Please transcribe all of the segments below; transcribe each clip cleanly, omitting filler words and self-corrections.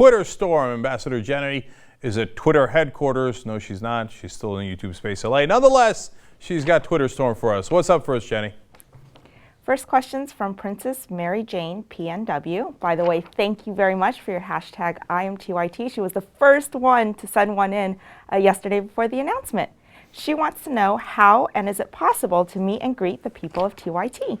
Twitter storm. Ambassador Jenny is at Twitter headquarters. No, she's not. She's still in YouTube Space LA. Nonetheless, she's got Twitter storm for us. What's up for us, Jenny? First question's from Princess Mary Jane PNW. By the way, thank you very much for your hashtag IamTYT. She was the first one to send one in yesterday before the announcement. She wants to know how and is it possible to meet and greet the people of TYT?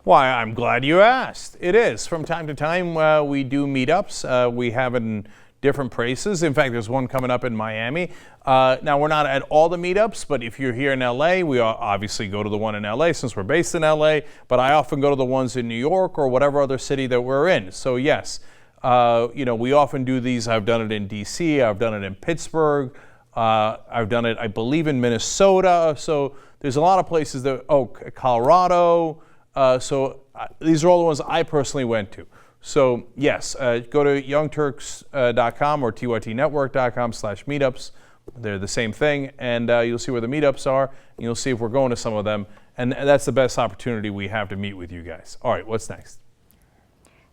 Why, I'm glad you asked. It is. From time to time, we do meetups. We have it in different places. In fact, there's one coming up in Miami. Now, we're not at all the meetups, but if you're here in LA, we obviously go to the one in LA since we're based in LA, but I often go to the ones in New York or whatever other city that we're in. So yes, we often do these. I've done it in DC, I've done it in Pittsburgh, I've done it, I believe, in Minnesota. So there's a lot of places that, Colorado. These are all the ones I personally went to. So yes, go to youngturks.com or tytnetwork.com/meetups. They're the same thing, and you'll see where the meetups are, and you'll see if we're going to some of them. And that's the best opportunity we have to meet with you guys. All right, what's next?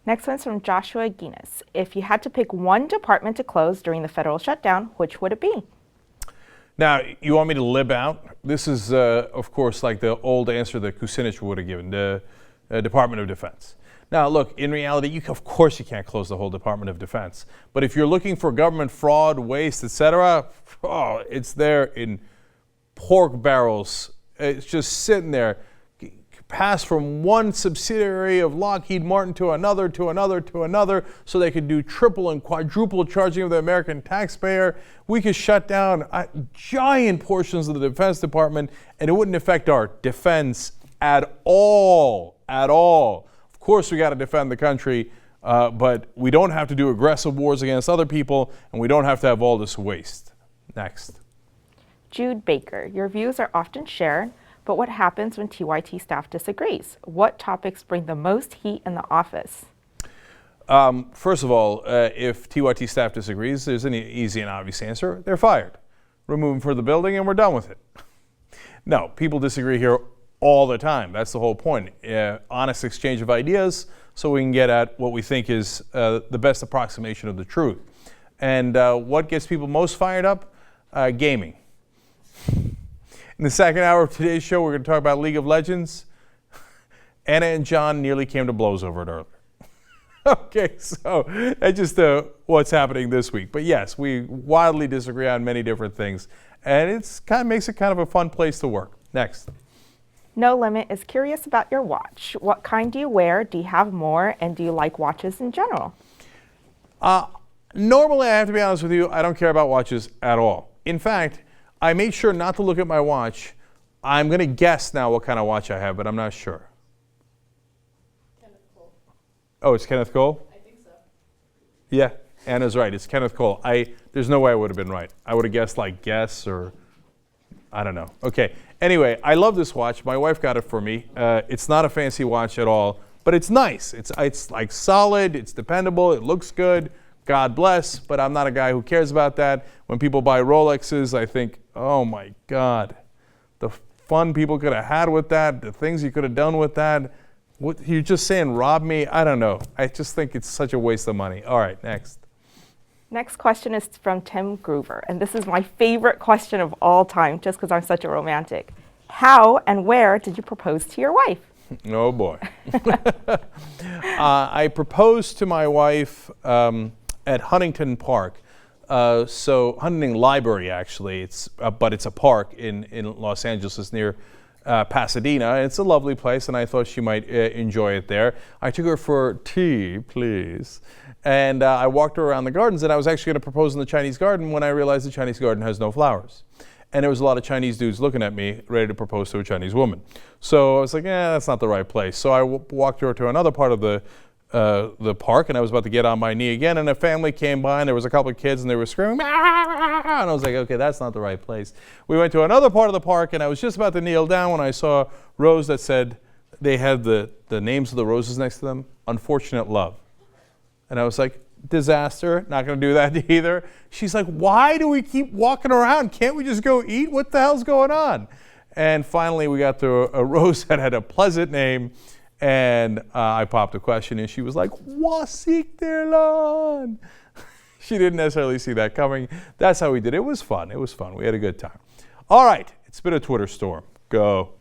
Next one's from Joshua Guinness. If you had to pick one department to close during the federal shutdown, which would it be? Now, you want me to lib out? This is, of course, like the old answer that Kucinich would have given, the Department of Defense. Now, look, in reality, of course you can't close the whole Department of Defense. But if you're looking for government fraud, waste, etc., it's there in pork barrels. It's just sitting there. Pass from one subsidiary of Lockheed Martin to another, so they could do triple and quadruple charging of the American taxpayer. We could shut down giant portions of the Defense Department, and it wouldn't affect our defense at all. Of course, we got to defend the country, but we don't have to do aggressive wars against other people, and we don't have to have all this waste. Next. Jude Baker, your views are often shared, but what happens when TYT staff disagrees? What topics bring the most heat in the office? First of all, if TYT staff disagrees, there's an easy and obvious answer. They're fired. Remove them from the building, and we're done with it. No, people disagree here all the time. That's the whole point. Honest exchange of ideas so we can get at what we think is the best approximation of the truth. And what gets people most fired up? Gaming. In the second hour of today's show, we're going to talk about League of Legends. Anna and John nearly came to blows over it earlier. Okay, so that's just what's happening this week. But yes, we wildly disagree on many different things. And it kind of makes it kind of a fun place to work. Next. No Limit is curious about your watch. What kind do you wear? Do you have more? And do you like watches in general? Normally, I have to be honest with you, I don't care about watches at all. In fact, I made sure not to look at my watch. I'm going to guess now what kind of watch I have, but I'm not sure. Kenneth Cole. Oh, it's Kenneth Cole? I think so. Yeah, Anna's right. It's Kenneth Cole. There's no way I would have been right. I would have guessed like Guess or I don't know. Okay. Anyway, I love this watch. My wife got it for me. It's not a fancy watch at all, but it's nice. It's like solid. It's dependable. It looks good. God bless, but I'm not a guy who cares about that. When people buy Rolexes, I think, oh my God, the fun people could have had with that, the things you could have done with that. What, you're just saying rob me? I don't know. I just think it's such a waste of money. All right, next. Next question is from Tim Groover, and this is my favorite question of all time, just because I'm such a romantic. How and where did you propose to your wife? Oh boy. I proposed to my wife at Huntington Park. So Huntington Library, actually, but it's a park in Los Angeles. It's near Pasadena. It's a lovely place, and I thought she might enjoy it there. I took her for tea, please. And I walked her around the gardens, and I was actually going to propose in the Chinese garden when I realized the Chinese garden has no flowers. And there was a lot of Chinese dudes looking at me, ready to propose to a Chinese woman. So I was like, that's not the right place. So I walked her to another part of the park, and I was about to get on my knee again, and a family came by, and there was a couple of kids, and they were screaming, "Ah!" And I was like, okay, that's not the right place. We went to another part of the park, and I was just about to kneel down when I saw a rose that said, they had the names of the roses next to them, Unfortunate Love. And I was like, disaster, not going to do that either. She's like, why do we keep walking around? Can't we just go eat? What the hell's going on? And finally, we got to a rose that had a pleasant name, and I popped a question, and she was like, Wasik der Lan. She didn't necessarily see that coming. That's how we did it. It was fun. It was fun. We had a good time. All right. It's been a Twitter storm. Go.